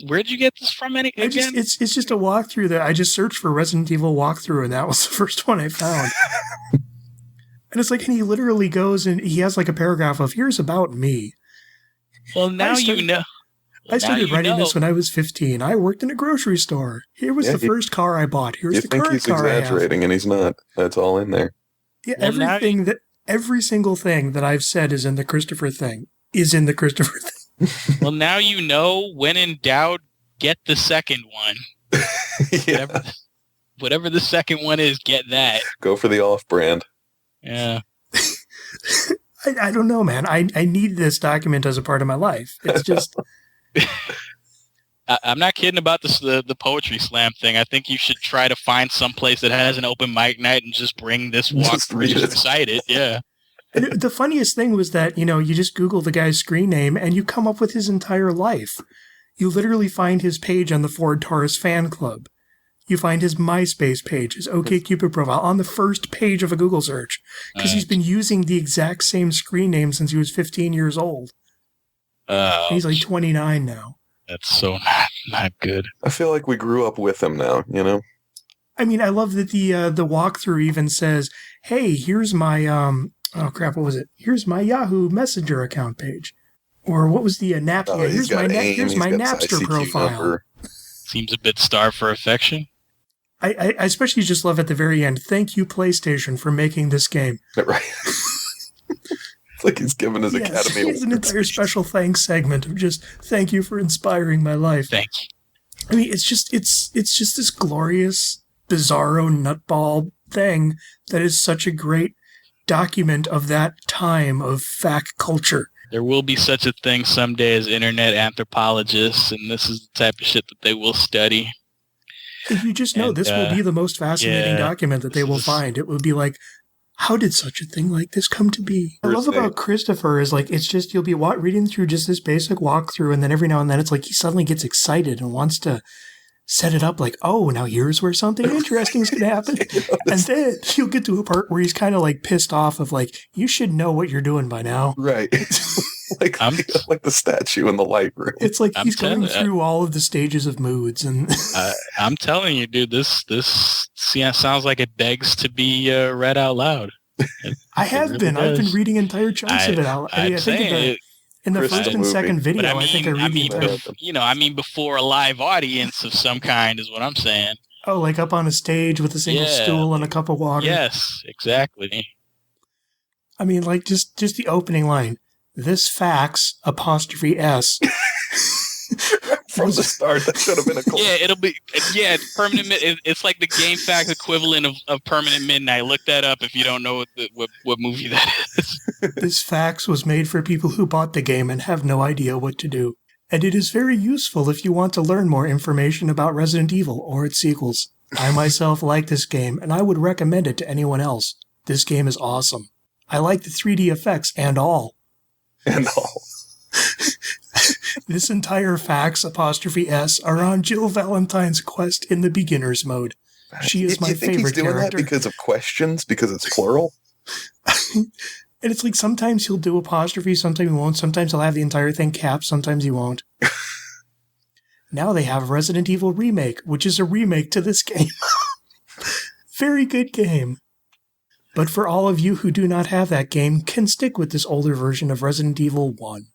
where'd you get this from again? It's just a walkthrough that I just searched for Resident Evil walkthrough, and that was the first one I found. And it's like, and he literally goes and he has like a paragraph of, here's about me. Well, now you know. I started writing this when I was 15. I worked in a grocery store. Here was the first car I bought. Here's the current car I have. You think he's exaggerating, and he's not. That's all in there. Yeah, every single thing that I've said is in the Christopher thing is in the Christopher thing. Well, now you know. When in doubt, get the second one. Yeah. Whatever the second one is, get that. Go for the off-brand. Yeah. I don't know, man. I need this document as a part of my life. It's just... I'm not kidding about the poetry slam thing. I think you should try to find some place that has an open mic night and just bring this walkthrough, just recite it. Yeah. And the funniest thing was that, you just Google the guy's screen name and you come up with his entire life. You literally find his page on the Ford Taurus fan club. You find his MySpace page, his OkCupid profile on the first page of a Google search because he's been using the exact same screen name since he was 15 years old. He's like 29 now. That's so not good. I feel like we grew up with him now, I mean, I love that the walkthrough even says, hey, here's my, what was it? Here's my Yahoo Messenger account page. Or what was the Napster? Here's my Napster profile. Number. Seems a bit starved for affection. I especially just love at the very end, thank you, PlayStation, for making this game. Right. It's like he's given his Academy Award. It's an entire special thanks segment of just, thank you for inspiring my life. Thank you. I mean, it's just this glorious, bizarro nutball thing that is such a great document of that time of fact culture. There will be such a thing someday as internet anthropologists, and this is the type of shit that they will study. If you just know, this will be the most fascinating document that they will find. It will be like, how did such a thing like this come to be? I love about Christopher is like, it's just, you'll be reading through just this basic walkthrough, and then every now and then it's like he suddenly gets excited and wants to set it up like, oh, now here's where something interesting is going to happen. And then you'll get to a part where he's kind of like pissed off of like, you should know what you're doing by now. Right. like the statue in the light room. It's like he's going through all of the stages of moods. And I'm telling you, dude, this sounds like it begs to be read out loud. I have really been. Does. I've been reading entire chunks of it out. I think in the first and second video, I think I read the entire. I mean, before a live audience of some kind is what I'm saying. Oh, like up on a stage with a single stool and a cup of water. Yes, exactly. I mean, like just the opening line. This fax 'S. From the start, that should have been a cool. Yeah, it'll be it's permanent. It's like the game fax equivalent of Permanent Midnight. Look that up if you don't know what movie that is. This fax was made for people who bought the game and have no idea what to do, and it is very useful if you want to learn more information about Resident Evil or its sequels. I myself like this game, and I would recommend it to anyone else. This game is awesome. I like the 3D effects and all. And all. This entire fax *S are on Jill Valentine's quest in the beginner's mode. She is my favorite he's doing character. That because of questions? Because it's plural? And it's like sometimes he'll do apostrophe, sometimes he won't. Sometimes he'll have the entire thing capped, sometimes he won't. Now they have Resident Evil Remake, which is a remake to this game. Very good game. But for all of you who do not have that game, can stick with this older version of Resident Evil 1.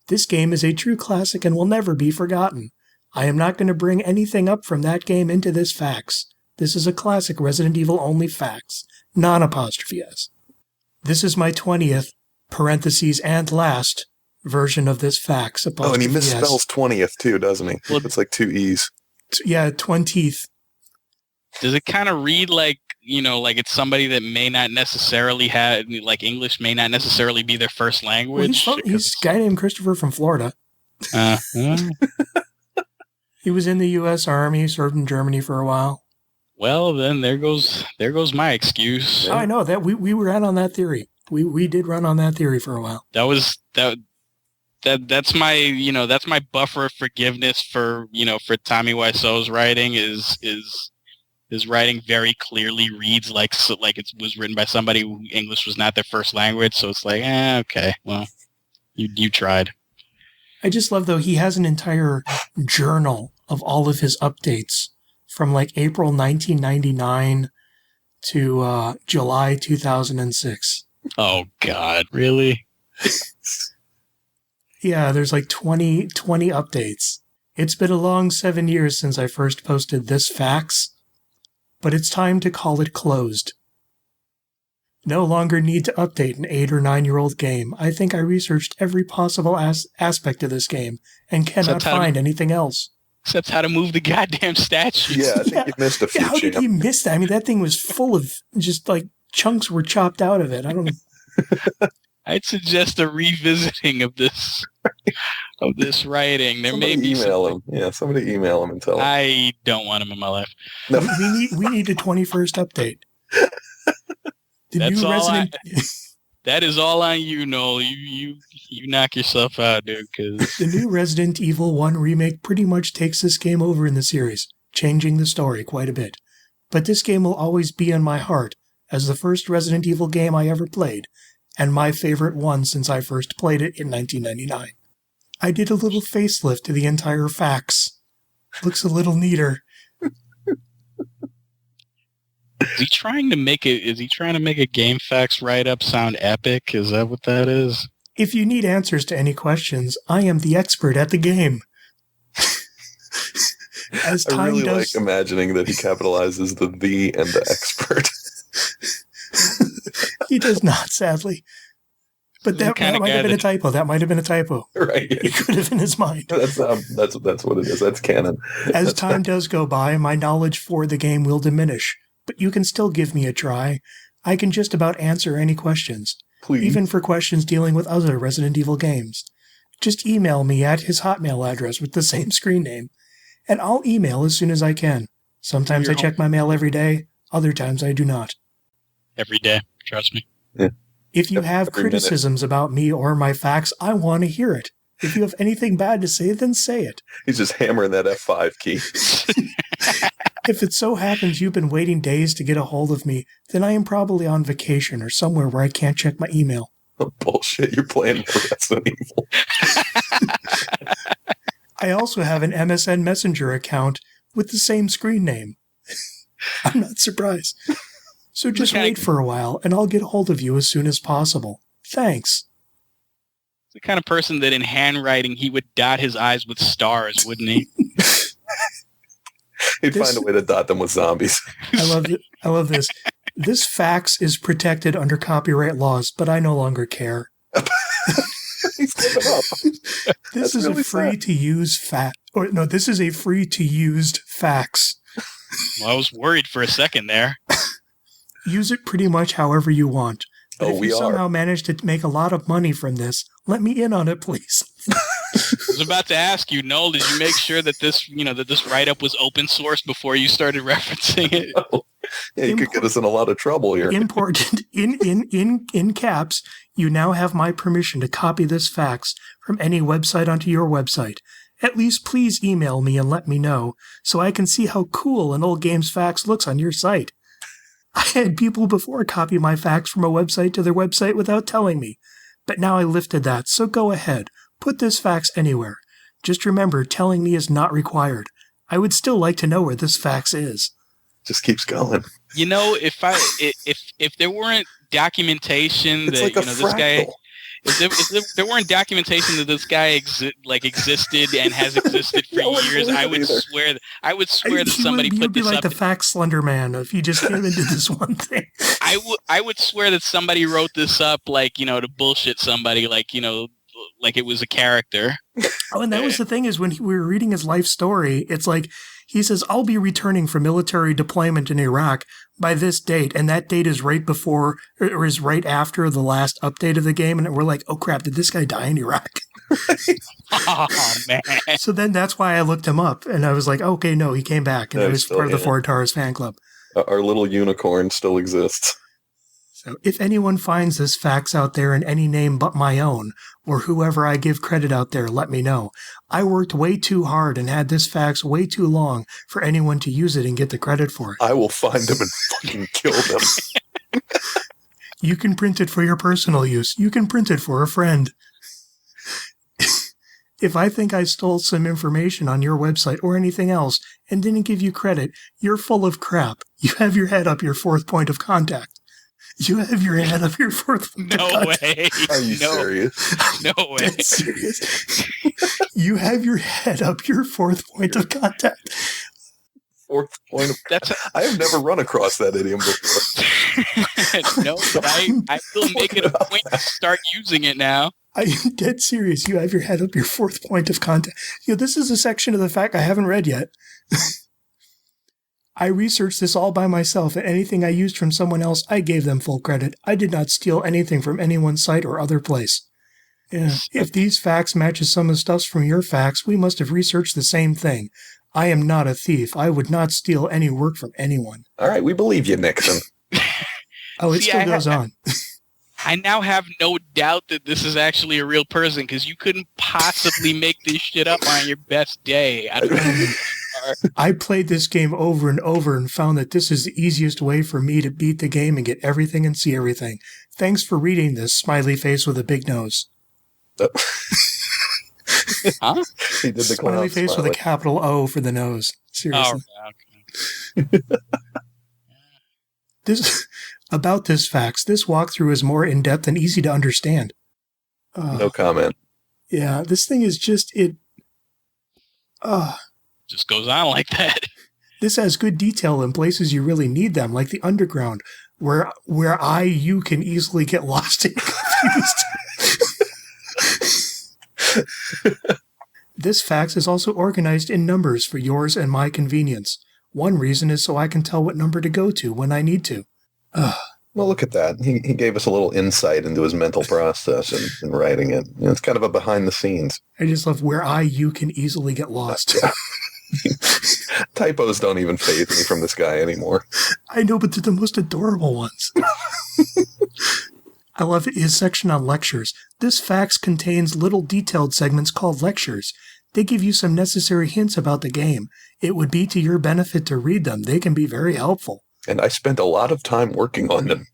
This game is a true classic and will never be forgotten. I am not going to bring anything up from that game into this fax. This is a classic Resident Evil only fax, non-apostrophe-s. This is my 20th, parentheses and last, version of this fax. Oh, and he misspells 20th too, doesn't he? Well, it's like 2 E's. Yeah, 20th. Does it kind of read like, like it's somebody that may not necessarily have, like English may not necessarily be their first language? Well, he's a guy named Christopher from Florida. He was in the U.S. Army, served in Germany for a while. Well, then there goes my excuse. Oh, I know that we ran on that theory. We did run on that theory for a while. That's my buffer of forgiveness for Tommy Wiseau's writing is his writing very clearly reads like it was written by somebody who English was not their first language. So it's like, okay, well, you tried. I just love, though, he has an entire journal of all of his updates from like April 1999 to July 2006. Oh, God, really? Yeah, there's like 20 updates. It's been a long 7 years since I first posted this fax, but it's time to call it closed. No longer need to update an 8 or 9-year-old game. I think I researched every possible aspect of this game and cannot find anything else. Except how to move the goddamn statues. Yeah, I think you missed a few. How did he miss that? I mean, that thing was full of just like chunks were chopped out of it. I don't know. I'd suggest a revisiting of this writing. There Somebody may be email him. Yeah, somebody email him and tell him. I don't want him in my life. No. We need a 21st update. That is all on you, Noel. You knock yourself out, dude. Because the new Resident Evil 1 remake pretty much takes this game over in the series, changing the story quite a bit. But this game will always be in my heart as the first Resident Evil game I ever played, and my favorite one since I first played it in 1999. I did a little facelift to the entire fax. Looks a little neater. Is he trying to make a game fax write-up sound epic? Is that what that is? If you need answers to any questions, I am the expert at the game. As time I really does, like imagining that he capitalizes the and the expert. He does not, sadly. But that might have been a typo. That might have been a typo. Right. Yeah. It could have in his mind. That's what it is. That's canon. As time does go by, my knowledge for the game will diminish. But you can still give me a try. I can just about answer any questions. Please. Even for questions dealing with other Resident Evil games. Just email me at his Hotmail address with the same screen name. And I'll email as soon as I can. Sometimes I check my mail every day. Other times I do not. Every day. Trust me. Yeah. If you have criticisms about me or my fax, I want to hear it. If you have anything bad to say, then say it. He's just hammering that F5 key. If it so happens you've been waiting days to get a hold of me, then I am probably on vacation or somewhere where I can't check my email. Oh, bullshit, you're playing Resident Evil. I also have an MSN Messenger account with the same screen name. I'm not surprised. So just wait for a while, and I'll get a hold of you as soon as possible. Thanks. The kind of person that in handwriting he would dot his I's with stars, wouldn't he? He'd find a way to dot them with zombies. I love this. This fax is protected under copyright laws, but I no longer care. He's giving up. This is really a free-to-use fax. Or no, this is a free-to-used fax. Well, I was worried for a second there. Use it pretty much however you want. But if you somehow manage to make a lot of money from this, let me in on it, please. I was about to ask you, Noel, did you make sure that this write-up was open source before you started referencing it? Oh, yeah, you could get us in a lot of trouble here. Important in caps, you now have my permission to copy this fax from any website onto your website. At least please email me and let me know so I can see how cool an old game's fax looks on your site. I had people before copy my fax from a website to their website without telling me, but now I lifted that, so go ahead. Put this fax anywhere. Just remember, telling me is not required. I would still like to know where this fax is. Just keeps going. You know, if there weren't documentation it's that like this guy, if there weren't documentation that this guy existed and has existed for years, I would swear that somebody put this like up. The fax Slender Man if he just came into this one thing. I would swear that somebody wrote this up to bullshit somebody, like it was a character. Oh, and that was the thing is when we were reading his life story, it's like he says, I'll be returning from military deployment in Iraq by this date. And that date is right before or is right after the last update of the game. And we're like, oh, crap, did this guy die in Iraq? Oh, man. So then that's why I looked him up. And I was like, okay, no, he came back. And I was part of the Ford Taurus fan club. Our little unicorn still exists. So if anyone finds this fax out there in any name but my own, or whoever I give credit out there, let me know. I worked way too hard and had this fax way too long for anyone to use it and get the credit for it. I will find them and fucking kill them. You can print it for your personal use. You can print it for a friend. If I think I stole some information on your website or anything else and didn't give you credit, you're full of crap. You have your head up your fourth point of contact. You have your head up your fourth point of contact. way. Are you serious? No way. Dead serious. You have your head up your fourth point of contact. Fourth point of I have never run across that idiom before. No, but I will make it a point to start using it now. I'm dead serious. You have your head up your fourth point of contact. This is a section of the fact I haven't read yet. I researched this all by myself, and anything I used from someone else, I gave them full credit. I did not steal anything from anyone's site or other place. Yeah. If these facts matches some of the stuff from your facts, we must have researched the same thing. I am not a thief. I would not steal any work from anyone. All right, we believe you, Nixon. It still goes on. I now have no doubt that this is actually a real person, because you couldn't possibly make this shit up on your best day. I don't know who you are. I played this game over and over and found that this is the easiest way for me to beat the game and get everything and see everything. Thanks for reading this, smiley face with a big nose. Huh? He did the smiley face smiley. With a capital O for the nose. Seriously. Oh, okay. About this facts, this walkthrough is more in-depth and easy to understand. No comment. Yeah, this thing is just, just goes on like that. This has good detail in places you really need them, like the underground, where you can easily get lost and confused. This fax is also organized in numbers for yours and my convenience. One reason is so I can tell what number to go to when I need to. Well, look at that. He gave us a little insight into his mental process in writing it. It's kind of a behind the scenes. I just love where you can easily get lost. Typos don't even faze me from this guy anymore. I know, but they're the most adorable ones. I love his section on lectures. This fax contains little detailed segments called lectures. They give you some necessary hints about the game. It would be to your benefit to read them. They can be very helpful. And I spent a lot of time working on them.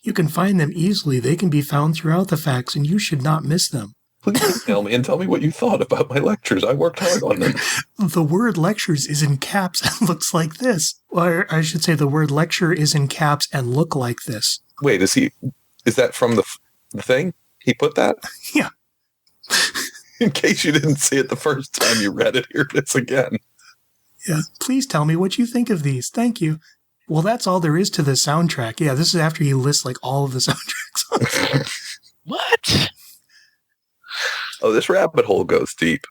You can find them easily. They can be found throughout the fax, and you should not miss them. Please email me and tell me what you thought about my lectures. I worked hard on them. The word lectures is in caps and looks like this. Or I should say the word lecture is in caps and look like this. Wait, is that from the thing? He put that? Yeah. In case you didn't see it the first time you read it, here it is again. Yeah. Please tell me what you think of these. Thank you. Well, that's all there is to the soundtrack. Yeah, this is after he lists like all of the soundtracks. What? Oh, this rabbit hole goes deep.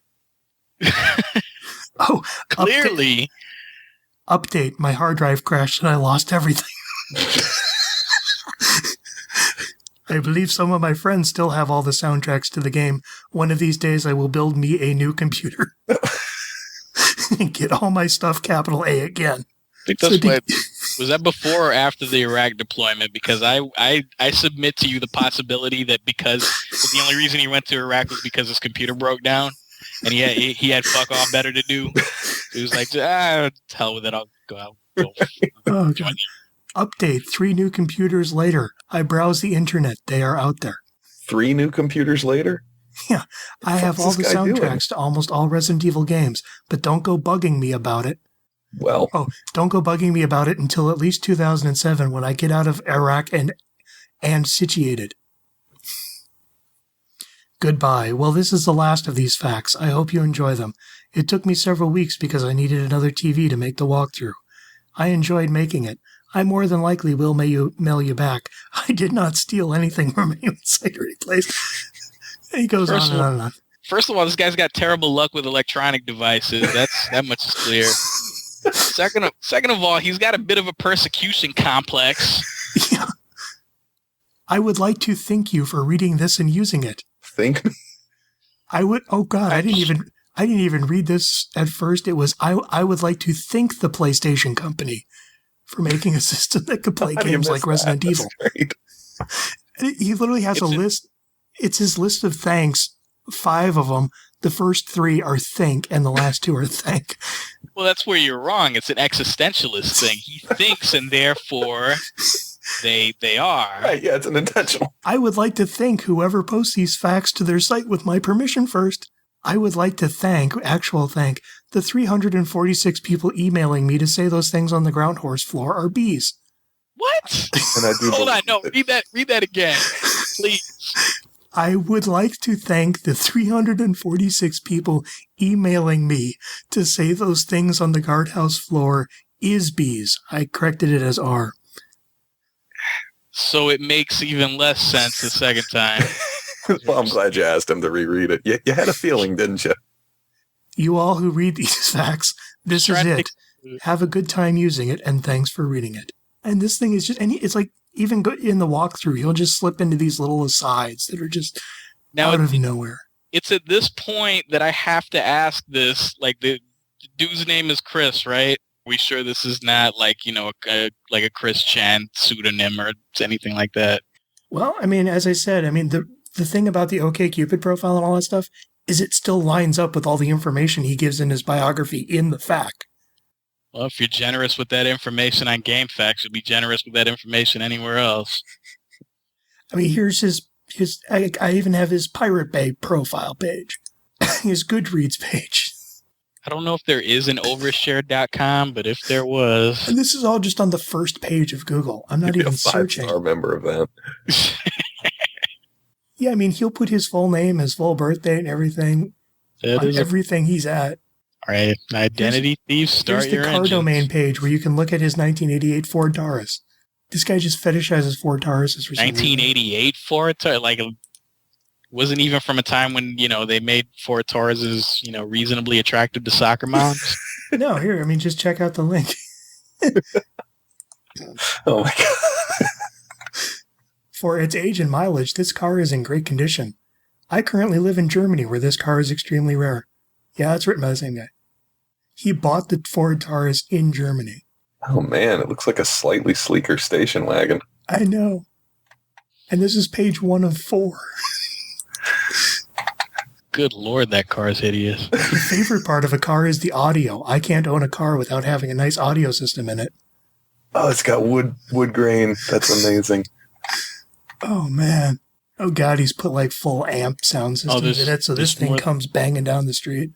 Oh, clearly. Update. My hard drive crashed and I lost everything. I believe some of my friends still have all the soundtracks to the game. One of these days I will build me a new computer. And get all my stuff capital A again. I think that's was that before or after the Iraq deployment? Because I submit to you the possibility that because the only reason he went to Iraq was because his computer broke down and he had fuck all better to do. He was like, hell with it, I'll go out. Oh, God. Update, 3 new computers later. I browse the internet. They are out there. 3 new computers later? Yeah. I have all the soundtracks to almost all Resident Evil games, but don't go bugging me about it. Well. Oh, don't go bugging me about it until at least 2007 when I get out of Iraq and situated. Goodbye. Well, this is the last of these facts. I hope you enjoy them. It took me several weeks because I needed another TV to make the walkthrough. I enjoyed making it. I more than likely will mail you back. I did not steal anything from anyone's site or any place. He goes on and on and on. First of all, this guy's got terrible luck with electronic devices. That much is clear. Second of all, he's got a bit of a persecution complex. Yeah. I would like to thank you for reading this and using it. Think? I would. Oh God, I didn't even read this at first. It was I would like to thank the PlayStation Company for making a system that could play games like Resident Evil. He literally has a list. It's his list of thanks. 5 of them. The first 3 are thank, and the last 2 are thank. Well, that's where you're wrong. It's an existentialist thing. He thinks, and therefore they are. Right, yeah, it's an intentional. I would like to thank whoever posts these facts to their site with my permission first. I would like to thank the 346 people emailing me to say those things on the ground horse floor are bees. What? And I do Hold on, no, that. read that again, please. I would like to thank the 346 people emailing me to say those things on the guardhouse floor is bees. I corrected it as are. So it makes even less sense the second time. Well, I'm glad you asked him to reread it. You had a feeling, didn't you? You all who read these facts, this is it. Have a good time using it, and thanks for reading it. And this thing is just, and it's like, even in the walkthrough, he'll just slip into these little asides that are just out of nowhere. It's at this point that I have to ask this, like, the dude's name is Chris, right? Are we sure this is not, like, you know, like a Chris Chan pseudonym or anything like that? Well, I mean, as I said, I mean, the thing about the OkCupid profile and all that stuff is it still lines up with all the information he gives in his biography in the FAQ. Well, if you're generous with that information on GameFAQs, you'll be generous with that information anywhere else. I mean, here's his I even have his Pirate Bay profile page, his Goodreads page. I don't know if there is an overshare.com, but if there was... And this is all just on the first page of Google. I'm not even searching. I'm a 5-star member of that. Yeah, I mean, he'll put his full name, his full birth date, and everything on everything he's at. All right, identity thieves, start your engines. Here's the car domain page where you can look at his 1988 Ford Taurus. This guy just fetishizes Ford Tauruses for some 1988 Ford Taurus? Like, wasn't even from a time when, you know, they made Ford Tauruses, you know, reasonably attractive to soccer moms? No, here, I mean, just check out the link. Oh, my God. For its age and mileage, this car is in great condition. I currently live in Germany, where this car is extremely rare. Yeah, it's written by the same guy. He bought the Ford Taurus in Germany. Oh, man, it looks like a slightly sleeker station wagon. I know. And this is page 1 of 4. Good Lord, that car is hideous. The favorite part of a car is the audio. I can't own a car without having a nice audio system in it. Oh, it's got wood grain. That's amazing. Oh, man. Oh, God, he's put, like, full amp sound systems in it, so this thing comes banging down the street.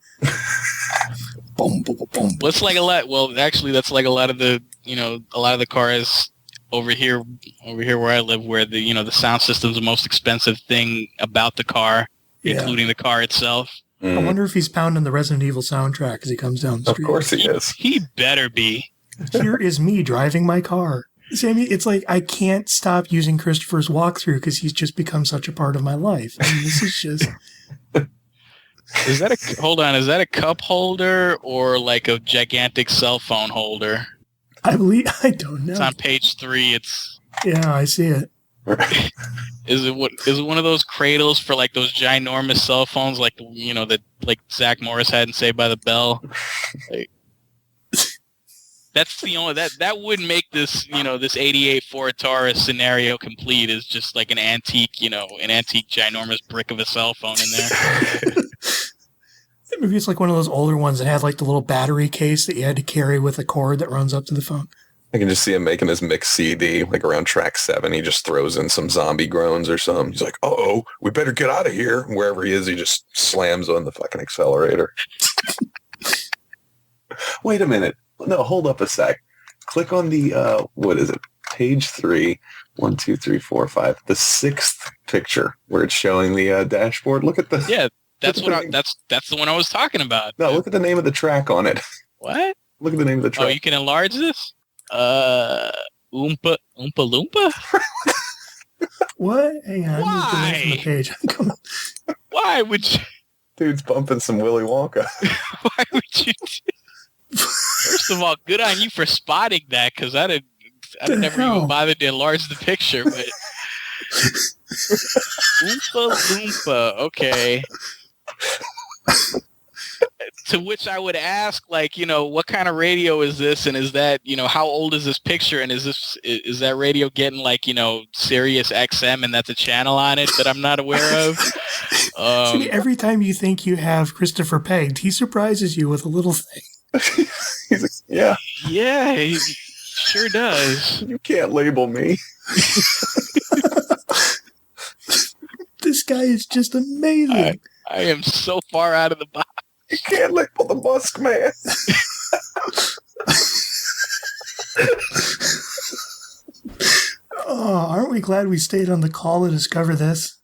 Boom, boom, boom, boom. What's like a lot? Well, actually, that's like a lot of the, you know, a lot of the cars over here where I live, where the, you know, the sound system's the most expensive thing about the car, including the car itself. I wonder if he's pounding the Resident Evil soundtrack as he comes down the street. Of course he is. He better be. Here is me driving my car. See, I mean, it's like I can't stop using Christopher's walkthrough because he's just become such a part of my life. I mean, this is just... Is that a cup holder or like a gigantic cell phone holder? I don't know. It's on page 3. Yeah, I see it. Is it one of those cradles for like those ginormous cell phones, like, you know, that like Zach Morris had in Saved by the Bell? Like, that's the only that would make this, you know, this 88 Ford Taurus scenario complete, is just like an antique ginormous brick of a cell phone in there. Maybe it's like one of those older ones that had like the little battery case that you had to carry with a cord that runs up to the phone. I can just see him making his mix CD, like around track 7. He just throws in some zombie groans or something. He's like, "Uh-oh, we better get out of here." Wherever he is, he just slams on the fucking accelerator. Wait a minute. No, hold up a sec. Click on the, what is it? Page 3. 1, 2, 3, 4, 5. The 6th picture where it's showing the dashboard. Look at the... Yeah, that's the one I was talking about. No, look at the name of the track on it. What? Look at the name of the track. Oh, you can enlarge this? Oompa Loompa? What? Hang on. Why? I'm just from the page. I'm coming. Why would you... Dude's bumping some Willy Wonka. Why would you... First of all, good on you for spotting that, because I'd never even bothered to enlarge the picture, but... Oompa Loompa, okay. To which I would ask, like, you know, what kind of radio is this, and is that, you know, how old is this picture, and is that radio getting, like, you know, Sirius XM, and that's a channel on it that I'm not aware of? See, every time you think you have Christopher pegged, he surprises you with a little thing. He's like, yeah. Yeah, he sure does. You can't label me. This guy is just amazing. I am so far out of the box. You can't label the musk, man. Oh, aren't we glad we stayed on the call to discover this?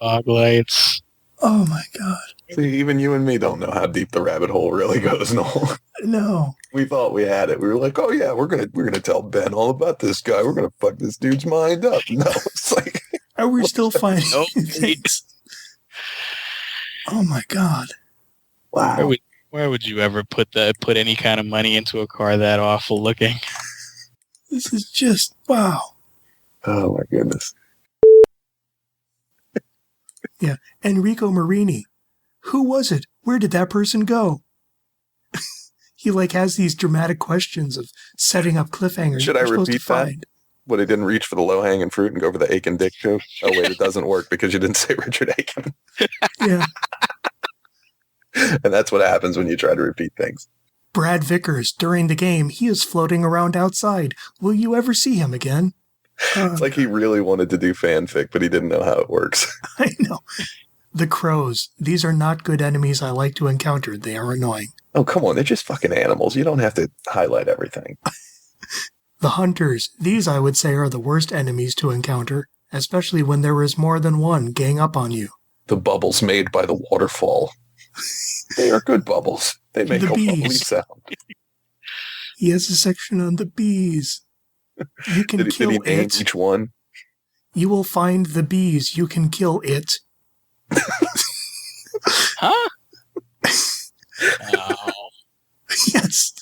Fog lights. Oh my god. See, even you and me don't know how deep the rabbit hole really goes, Noel. No. We thought we had it. We were like, oh yeah, we're gonna tell Ben all about this guy. We're gonna fuck this dude's mind up. No, it's like, Are we still finding Nope. things? Oh my god. wow. Where would you ever put any kind of money into a car that awful looking? This is just wow. Oh my goodness. Yeah. Enrico Marini. Who was it? Where did that person go? He has these dramatic questions of setting up cliffhangers. Should I repeat that? But he didn't reach for the low-hanging fruit and go for the Aiken dick joke. Oh wait, it doesn't work because you didn't say Richard Aiken. Yeah. And that's what happens when you try to repeat things. Brad Vickers, during the game, he is floating around outside. Will you ever see him again? It's like he really wanted to do fanfic, but he didn't know how it works. I know. The crows. These are not good enemies I like to encounter. They are annoying. Oh, come on. They're just fucking animals. You don't have to highlight everything. The hunters. These, I would say, are the worst enemies to encounter, especially when there is more than one gang up on you. The bubbles made by the waterfall. They are good bubbles. They make The a bubbly bees. sound. He has a section on the bees. You can Did kill he name it. each one? You will find the bees. You can kill it. Huh? Oh. Yes.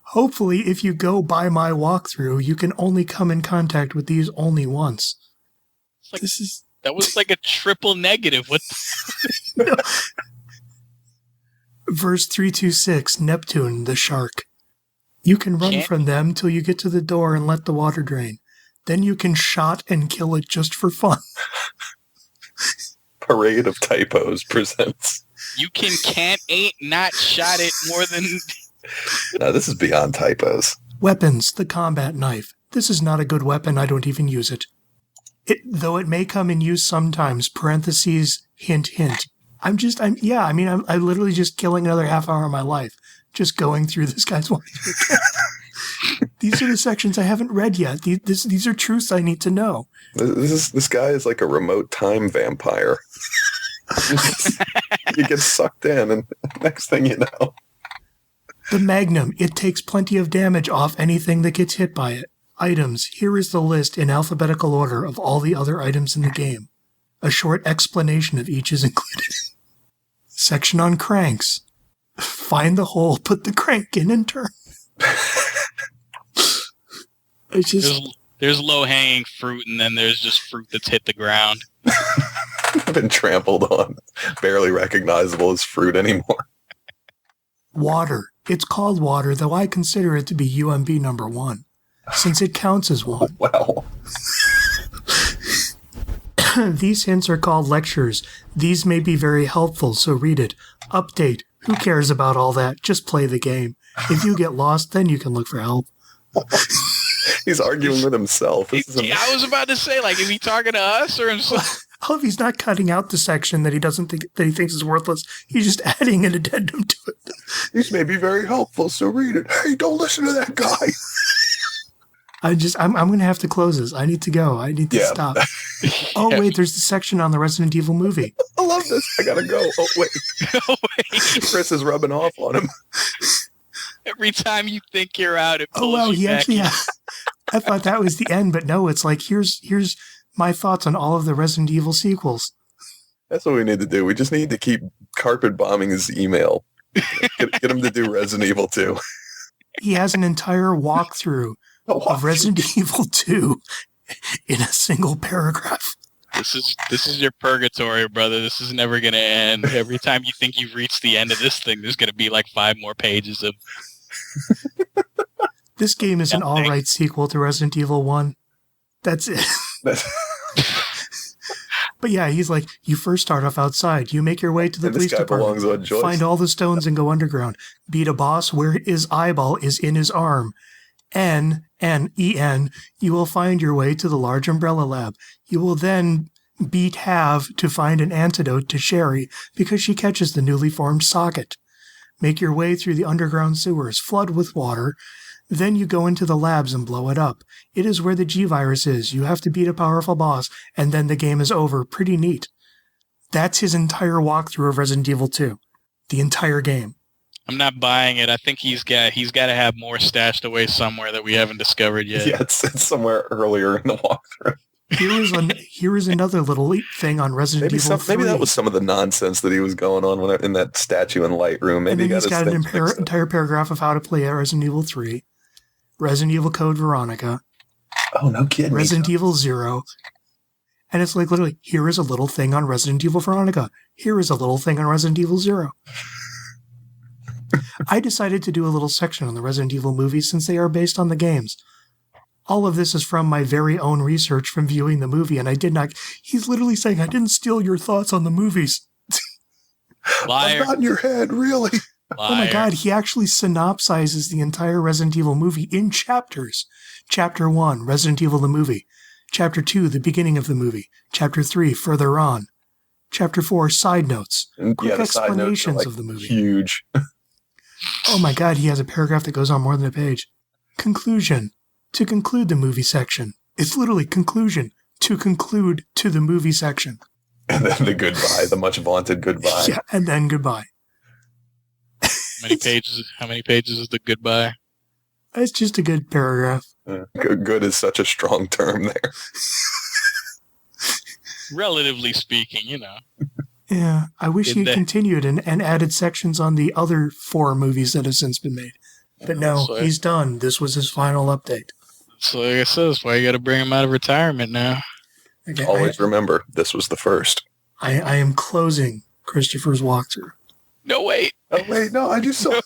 Hopefully, if you go by my walkthrough, you can only come in contact with these only once. Like, This is... that was like a triple negative. What? No. Verse 326, Neptune, the shark. You can run Can't- from them till you get to the door and let the water drain. Then you can shot and kill it just for fun. Parade of Typos presents. You can't, ain't, not shot it more than... No, this is beyond typos. Weapons, the combat knife. This is not a good weapon. I don't even use it. Though it may come in use sometimes, parentheses, hint, hint. I'm literally just killing another half hour of my life. Just going through this guy's walkthrough. These are the sections I haven't read yet. These are truths I need to know. This guy is like a remote time vampire. You get sucked in, and next thing you know. The Magnum. It takes plenty of damage off anything that gets hit by it. Items. Here is the list in alphabetical order of all the other items in the game. A short explanation of each is included. Section on cranks. Find the hole, put the crank in, and turn. It's just... There's low-hanging fruit, and then there's just fruit that's hit the ground. Been trampled on. Barely recognizable as fruit anymore. Water. It's called water, though I consider it to be UMB number 1, since it counts as one. Wow. These hints are called lectures. These may be very helpful, so read it. Update. Who cares about all that? Just play the game. If you get lost, then you can look for help. He's arguing with himself. This is I was about to say, is he talking to us or himself? I hope he's not cutting out the section that he thinks is worthless. He's just adding an addendum to it. These may be very helpful, so read it. Hey, don't listen to that guy. I'm going to have to close this. I need to go. I need to stop. Oh, wait, there's the section on the Resident Evil movie. I love this. I gotta go. Oh, wait. Oh, wait. Chris is rubbing off on him. Every time you think you're out, it pulls Oh, wow, you he back actually in. I thought that was the end, but no, it's like, here's my thoughts on all of the Resident Evil sequels. That's what we need to do. We just need to keep carpet bombing his email. Get him to do Resident Evil 2. He has an entire walkthrough of Resident Evil 2 in a single paragraph. This is your purgatory, brother. This is never going to end. Every time you think you've reached the end of this thing, there's going to be 5 more pages of... This game is an alright sequel to Resident Evil 1. That's it. But yeah, he's like, you first start off outside. You make your way to the police department. Find all the stones and go underground. Beat a boss where his eyeball is in his arm. N-E-N, you will find your way to the large umbrella lab. You will then beat Have to find an antidote to Sherry because she catches the newly formed socket. Make your way through the underground sewers, flood with water. Then you go into the labs and blow it up. It is where the G-Virus is. You have to beat a powerful boss, and then the game is over. Pretty neat. That's his entire walkthrough of Resident Evil 2. The entire game. I'm not buying it. I think he's got to have more stashed away somewhere that we haven't discovered yet. Yeah, it's somewhere earlier in the walkthrough. Here is another little thing on Resident Evil 3. Maybe that was some of the nonsense that he was going on in that statue and Lightroom. Maybe and then he's got an entire paragraph of how to play Resident Evil 3, Resident Evil Code Veronica. Oh, no kidding. Resident Evil 0. And it's like literally, here is a little thing on Resident Evil Veronica. Here is a little thing on Resident Evil 0. I decided to do a little section on the Resident Evil movies since they are based on the games. All of this is from my very own research from viewing the movie, and I did not... He's literally saying, I didn't steal your thoughts on the movies. Liar. I'm not in your head, really. Liar. Oh my god, he actually synopsizes the entire Resident Evil movie in chapters. Chapter 1, Resident Evil the movie. Chapter 2, the beginning of the movie. Chapter 3, further on. Chapter 4, side notes. Quick explanations of the movie. Huge. Oh my god, he has a paragraph that goes on more than a page. Conclusion. To conclude the movie section. It's literally conclusion. To conclude to the movie section. And then the goodbye, the much vaunted goodbye. Yeah, and then goodbye. How many pages is the goodbye? It's just a good paragraph. Good is such a strong term there. Relatively speaking, you know. Yeah, I wish he had continued and added sections on the other 4 movies that have since been made. But no, he's done. This was his final update. So like I said, that's why you got to bring him out of retirement now. Okay, Always remember, this was the first. I am closing Christopher's walkthrough. No, wait. Oh, wait, no, I just saw...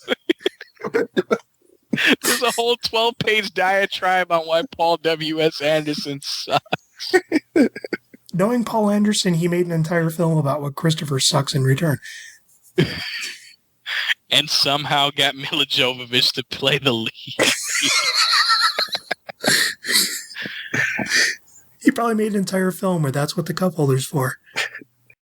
There's a whole 12-page diatribe on why Paul W.S. Anderson sucks. Knowing Paul Anderson, he made an entire film about what Christopher sucks in return. And somehow got Mila Jovovich to play the lead. He probably made an entire film where that's what the cup holder's for.